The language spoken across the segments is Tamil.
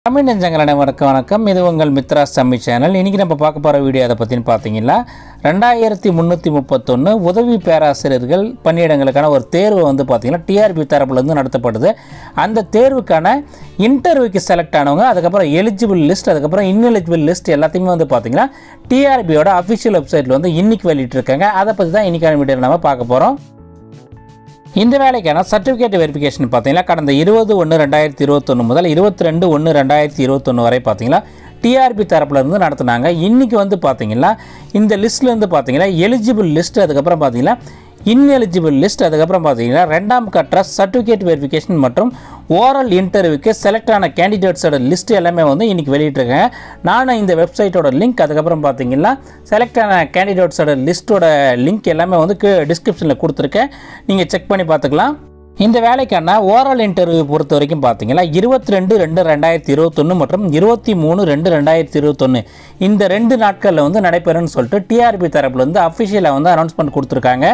தமிழ் நெஞ்சங்கள் அனைவருக்கும் வணக்கம். இது உங்கள் மித்ராஸ் தமிழ் சேனல். இன்றைக்கி நம்ம பார்க்க போகிற வீடியோ அதை பற்றின்னு பார்த்தீங்கன்னா 2331 உதவி பேராசிரியர்கள் பணியிடங்களுக்கான ஒரு தேர்வு பார்த்திங்கன்னா டிஆர்பி தரப்புலேருந்து நடத்தப்படுது. அந்த தேர்வுக்கான இன்டர்வியூக்கு செலக்ட் ஆனவங்க, அதுக்கப்புறம் எலிஜிபிள் லிஸ்ட், அதுக்கப்புறம் இன்எலிஜிபிள் லிஸ்ட் எல்லாத்தையுமே பார்த்திங்கன்னா டிஆர்பியோட அஃபிஷியல் வெப்சைட்டில் இன்றைக்கி வெளியிட்டிருக்காங்க. அதை பற்றி தான் இன்றைக்கான வீடியோவில் நம்ம பார்க்க போகிறோம். இந்த வேலைக்கான சர்டிஃபிகேட் வெரிஃபிகேஷன் பார்த்தீங்கன்னா கடந்த 20/1/2021 முதல் 22/1/2021 வரை பார்த்தீங்கன்னா டிஆர்பி தரப்புலேருந்து நடத்துனாங்க. இன்றைக்கி பார்த்தீங்கன்னா இந்த லிஸ்ட்லேருந்து பார்த்தீங்கன்னா எலிஜிபிள் லிஸ்ட், அதுக்கப்புறம் பார்த்தீங்கன்னா இன்எலிஜிபிள் லிஸ்ட், அதுக்கப்புறம் பார்த்தீங்கன்னா ரெண்டாம் கட்ட சர்டிஃபிகேட் வெரிஃபிகேஷன் மற்றும் ஓரல் இன்டர்வியூக்கு செலக்ட் ஆன கேண்டிடேட்ஸோட லிஸ்ட் எல்லாமே இன்றைக்கி வெளியிட்டிருக்கேன். நானும் இந்த வெப்சைட்டோட லிங்க், அதுக்கப்புறம் பார்த்தீங்கன்னா செலக்ட் ஆன கேண்டிடேட்ஸோட லிஸ்ட்டோட லிங்க் எல்லாமே டிஸ்கிரிப்ஷனில் கொடுத்துருக்கேன். நீங்கள் செக் பண்ணி பார்த்துக்கலாம். இந்த வேலைக்கான ஓரல் இன்டர்வியூ பொறுத்த வரைக்கும் பார்த்தீங்கன்னா 22/2/2021 மற்றும் 23/2/2021 இந்த 2 நாட்களில் நடைபெறும்னு சொல்லிட்டு டிஆர்பி தரப்புலேருந்து அஃபிஷியலாக அனௌன்ஸ்மெண்ட் கொடுத்துருக்காங்க.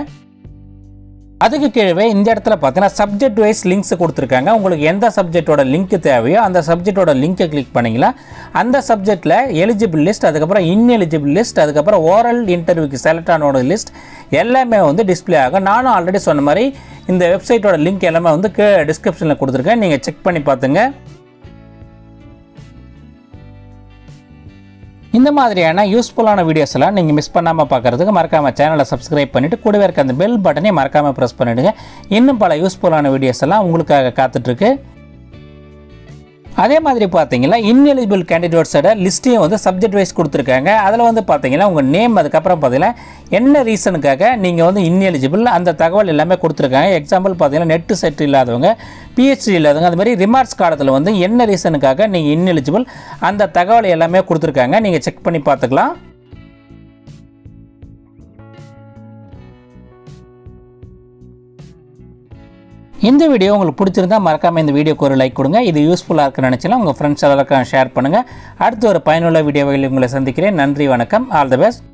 அதுக்கு கீழே இந்த இடத்துல பார்த்தீங்கன்னா சப்ஜெக்ட் வைஸ் லிங்க்ஸ் கொடுத்துருக்காங்க. உங்களுக்கு எந்த சப்ஜெக்டோட லிங்க் தேவையோ அந்த சப்ஜெக்டோட லிங்க்கை கிளிக் பண்ணிங்களா அந்த சப்ஜெக்டில் எலிஜிபிள் லிஸ்ட், அதுக்கப்புறம் இன்எலிஜிபிள் லிஸ்ட், அதுக்கப்புறம் ஓரல் இன்டர்வியூக்கு செலக்ட் ஆனோட லிஸ்ட் எல்லாமே டிஸ்பிளே ஆகும். நானும் ஆல்ரெடி சொன்ன மாதிரி இந்த வெப்சைட்டோட லிங்க் எல்லாமே டிஸ்கிரிப்ஷனில் கொடுத்துருக்கேன். நீங்கள் செக் பண்ணி பார்த்துங்க. இந்த மாதிரியான யூஸ்ஃபுல்லான வீடியோஸ் எல்லாம் நீங்கள் மிஸ் பண்ணாமல் பார்க்குறதுக்கு மறக்காமல் சேனலை சப்ஸ்கிரைப் பண்ணிவிட்டு கூடவே இருக்க அந்த பெல் பட்டனை மறக்காமல் ப்ரெஸ் பண்ணிவிடுங்க. இன்னும் பல யூஸ்ஃபுல்லான வீடியோஸ் எல்லாம் உங்களுக்காக காத்துட்ருக்கு. அதே மாதிரி பார்த்தீங்கன்னா இன்எலிஜிபிள் கேண்டிடேட்ஸோட லிஸ்ட்டையும் சப்ஜெக்ட் வைஸ் கொடுத்துருக்காங்க. அதில் பார்த்தீங்கன்னா உங்கள் நேம், அதுக்கப்புறம் பார்த்தீங்கன்னா என்ன ரீசனுக்காக நீங்கள் இன்எலிஜிபிள் அந்த தகவல் எல்லாமே கொடுத்துருக்காங்க. எக்ஸாம்பிள் பார்த்தீங்கன்னா நெட்டு செட் இல்லாதவங்க, பிஹெச்டி இல்லாதவங்க, அது மாதிரி ரிமார்க்ஸ் காலத்தில் என்ன ரீசனுக்காக நீங்கள் இன்எலிஜிபிள் அந்த தகவல் எல்லாமே கொடுத்துருக்காங்க. நீங்கள் செக் பண்ணி பார்த்துக்கலாம். இந்த வீடியோ உங்களுக்கு பிடிச்சிருந்தா மறக்காமல் இந்த வீடியோக்கு ஒரு லைக் கொடுங்க. இது யூஸ்ஃபுல்லாக இருக்குன்னு நினச்சினா உங்கள் ஃப்ரெண்ட்ஸ் எல்லாருக்கும் ஷேர் பண்ணுங்கள். அடுத்து ஒரு பயனுள்ள வீடியோவில் உங்களை சந்திக்கிறேன். நன்றி, வணக்கம், ஆல் தி பெஸ்ட்.